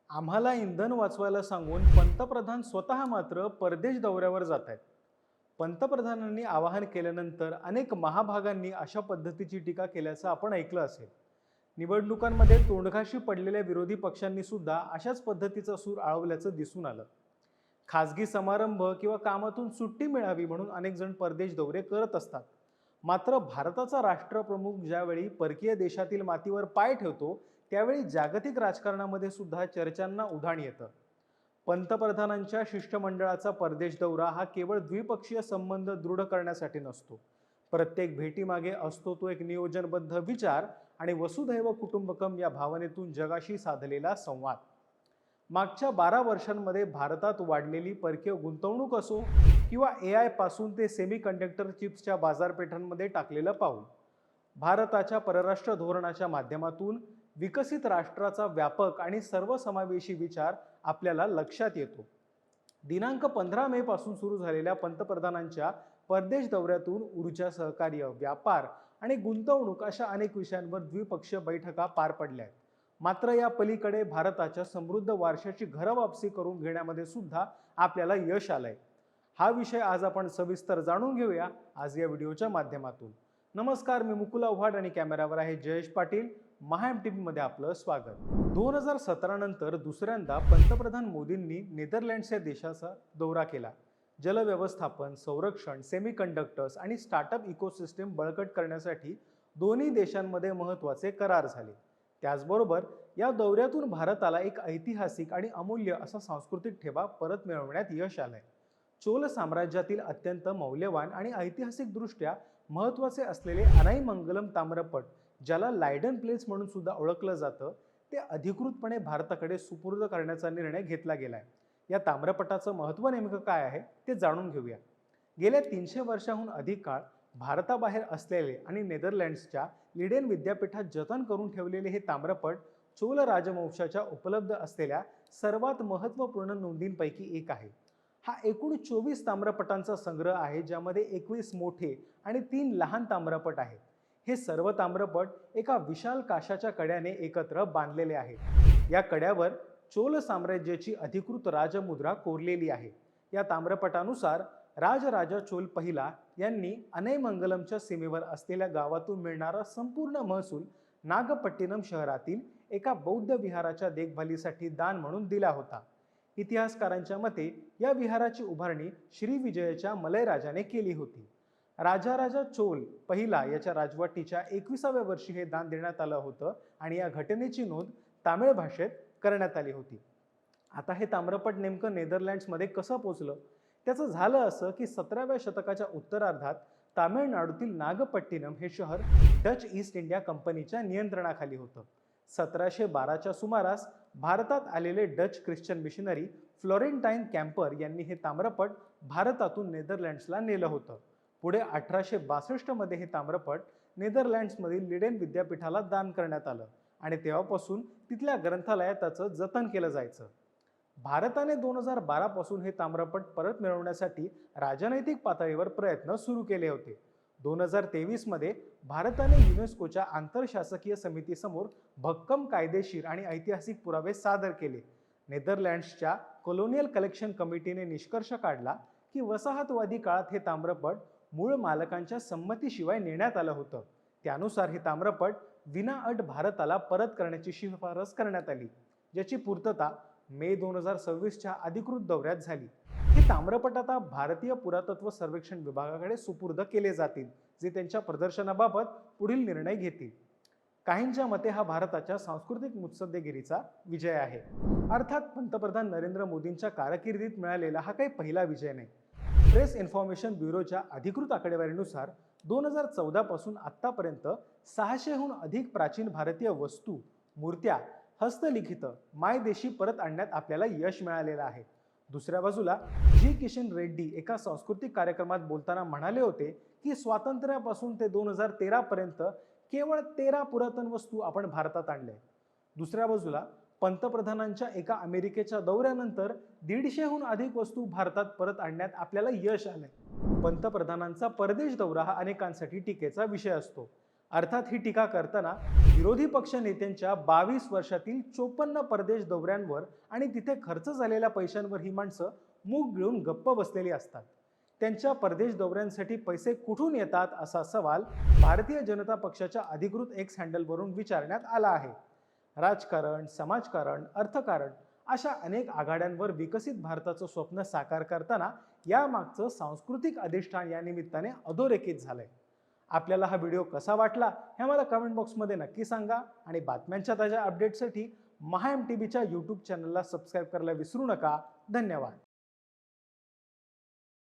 आम्हाला इंधन वाचवायला सांगून पंतप्रधान स्वतः मात्र परदेश दौऱ्यावर जात आहेत. पंतप्रधानांनी आवाहन केल्यानंतर अनेक महाभागांनी अशा पद्धतीची टीका केल्याचं आपण ऐकलं असेल. निवडणुकांमध्ये तोंडघाशी पडलेल्या विरोधी पक्षांनी सुद्धा अशाच पद्धतीचा सूर आळवल्याचं दिसून आलं. खासगी समारंभ किंवा कामातून सुट्टी मिळावी म्हणून अनेक जण परदेश दौरे करत असतात. मात्र भारताचा राष्ट्रप्रमुख ज्यावेळी परकीय देशातील मातीवर पाय ठेवतो त्यावेळी जागतिक राजकारणामध्ये सुद्धा चर्चांना उधाण येतं. पंतप्रधानांच्या शिष्टमंडळाचा परदेश दौरा हा केवळ द्विपक्षीय संबंध दृढ करण्यासाठी नसतो. प्रत्येक भेटीमागे असतो तो एक नियोजनबद्ध विचार आणि वसुधैव कुटुंबकम या भावनेतून जगाशी साधलेला संवाद. मागच्या 12 वर्षांमध्ये भारतात वाढलेली परकीय गुंतवणूक असो किंवा AI पासून ते सेमीकंडक्टर चिप्सच्या बाजारपेठांमध्ये टाकलेलं पाऊल, भारताच्या परराष्ट्र धोरणाच्या माध्यमातून विकसित राष्ट्राचा व्यापक आणि सर्वसमावेशी विचार आपल्याला लक्षात येतो. दिनांक 15 मे पासून सुरू झालेल्या पंतप्रधानांच्या परदेश दौऱ्यातून ऊर्जा, सहकार्य, व्यापार आणि गुंतवणूक अशा अनेक विषयांवर द्विपक्षीय बैठका पार पडल्या आहेत. मात्र या पलीकडे भारताच्या समृद्ध वारशाची घरवापसी करून घेण्यामध्ये सुद्धा आपल्याला यश आलंय. हा विषय आज आपण सविस्तर जाणून घेऊया आज या व्हिडिओच्या माध्यमातून. नमस्कार, मी मुकुल आव्हाड आणि कॅमेरावर आहे जयेश पाटील. MHATV मध्ये आपलं स्वागत. 2017 नंतर दुसऱ्यांदा पंतप्रधान मोदींनी नेदरलँड्स या देशाचा दौरा केला. जलव्यवस्थापन, संरक्षण, सेमीकंडक्टर्स आणि स्टार्टअप इकोसिस्टीम बळकट करण्यासाठी दोन्ही देशांमध्ये महत्त्वाचे करार झाले. त्याचबरोबर या दौऱ्यातून भारताला एक ऐतिहासिक आणि अमूल्य असा सांस्कृतिक ठेवा परत मिळवण्यात यश आलंय. चोल साम्राज्यातील अत्यंत मौल्यवान आणि ऐतिहासिकदृष्ट्या महत्त्वाचे असलेले अनाईमंगलम ताम्रपट, ज्याला लायडन प्लेस म्हणून सुद्धा ओळखलं जातं, ते अधिकृतपणे भारताकडे सुपूर्द करण्याचा निर्णय घेतला गेलाय. या ताम्रपटाचं महत्त्व नेमकं काय आहे ते जाणून घेऊया. गेल्या 300 वर्षांहून अधिक काळ भारताबाहेर असलेले आणि नेदरलँड्सच्या लिडेन विद्यापीठात जतन करून ठेवलेले हे ताम्रपट चोल राजवंशाच्या उपलब्ध असलेल्या सर्वात महत्त्वपूर्ण नोंदींपैकी एक आहे. हा एकूण 24 ताम्रपटांचा संग्रह आहे, ज्यामध्ये 21 मोठे आणि 3 लहान ताम्रपट आहेत. हे सर्व ताम्रपट एका विशाल काशाच्या कड्याने एकत्र बांधलेले आहेत. या कड्यावर चोल साम्राज्याची अधिकृत राजमुद्रा कोरलेली आहे. या ताम्रपटानुसार राजराजा चोल पहिला यांनी अनैमंगलमच्या सीमेवर असलेल्या गावातून मिळणारा संपूर्ण महसूल नागपट्टिनम शहरातील एका बौद्ध विहाराच्या देखभालीसाठी दान म्हणून दिला होता. इतिहासकारांच्या मते या विहाराची उभारणी श्रीविजयाच्या मलय राजाने केली होती. राजा चोल पहिला याच्या राजवटीच्या 21व्या वर्षी हे दान देण्यात आलं होतं आणि या घटनेची नोंद तामिळ भाषेत करण्यात आली होती. आता हे ताम्रपट नेमकं नेदरलँड्समध्ये कसं पोचलं? त्याचं झालं असं की 17व्या शतकाच्या उत्तरार्धात तामिळनाडूतील नागपट्टिनम हे शहर डच ईस्ट इंडिया कंपनीच्या नियंत्रणाखाली होतं. 1712च्या सुमारास भारतात आलेले डच ख्रिश्चन मिशनरी फ्लोरेंटाईन कॅम्पर यांनी हे ताम्रपट भारतातून नेदरलँड्सला नेलं होतं. पुढे 1862 मध्ये हे ताम्रपट नेदरलँड्समधील लिडेन विद्यापीठाला दान करण्यात आलं आणि तेव्हापासून तिथल्या ग्रंथालयात त्याचं जतन केलं जायचं. भारताने 2012 पासून हे ताम्रपट परत मिळवण्यासाठी राजनैतिक पातळीवर प्रयत्न सुरू केले होते. 2023 मध्ये भारताने युनेस्कोच्या आंतरशासकीय समितीसमोर भक्कम कायदेशीर आणि ऐतिहासिक पुरावे सादर केले. नेदरलँड्सच्या कॉलोनियल कलेक्शन कमिटीने निष्कर्ष काढला की वसाहतवादी काळात हे ताम्रपट मूळ मालकांच्या संमतीशिवाय नेण्यात आलं होतं. त्यानुसार हे ताम्रपट विनाअट भारताला परत करण्याची शिफारस करण्यात आली, ज्याची पूर्तता मे 2026च्या अधिकृत दौऱ्यात झाली. हे ताम्रपट आता भारतीय पुरातत्व सर्वेक्षण विभागाकडे सुपूर्द केले जातील, जे त्यांच्या प्रदर्शनाबाबत पुढील निर्णय घेतील. काहींच्या मते हा भारताच्या सांस्कृतिक मुत्सद्देगिरीचा विजय आहे. अर्थात पंतप्रधान नरेंद्र मोदींच्या कारकिर्दीत मिळालेला हा काही पहिला विजय नाही. प्रेस इन्फॉर्मेशन ब्युरोच्या अधिकृत आकडेवारीनुसार 2014 पासून आतापर्यंत 600हून अधिक प्राचीन भारतीय वस्तू, मूर्त्या, हस्तलिखित मायदेशी परत आणण्यात आपल्याला यश मिळालेलं आहे. दुसऱ्या बाजूला किशन रेड्डी एका सांस्कृतिक कार्यक्रमात बोलताना म्हणाले होते की स्वातंत्र्यापासून ते 2013 पर्यंत केवळ 13 पुरातन वस्तू आपण भारतात आणल्या. दुसऱ्या बाजूला पंतप्रधानांच्या एका अमेरिकेच्या दौऱ्यानंतर 150हून अधिक वस्तू भारतात परत आणण्यात आपल्याला यश आलंय. पंतप्रधानांचा परदेश दौरा हा अनेकांसाठी टीकेचा विषय असतो. अर्थात ही टीका करताना विरोधी पक्ष नेत्यांच्या 22 वर्षातील 54 परदेश दौऱ्यांवर आणि तिथे खर्च झालेल्या पैशांवर ही माणसं मूग गिळून गप्प बसलेली असतात. त्यांच्या परदेश दौऱ्यांसाठी पैसे कुठून येतात असा सवाल भारतीय जनता पक्षाच्या अधिकृत एक्स हँडलवरून विचारण्यात आला आहे. राजकारण, समाजकारण, अर्थकारण अशा अनेक आघाड्यांवर विकसित भारताचं स्वप्न साकार करताना यामागचं सांस्कृतिक अधिष्ठान या निमित्ताने अधोरेखित झालंय. आपल्याला हा व्हिडिओ कसा वाटला हे मला कमेंट बॉक्समध्ये नक्की सांगा आणि बातम्यांच्या ताज्या अपडेटसाठी महा MTBच्या यूट्यूब चॅनलला सबस्क्राईब करायला विसरू नका. धन्यवाद.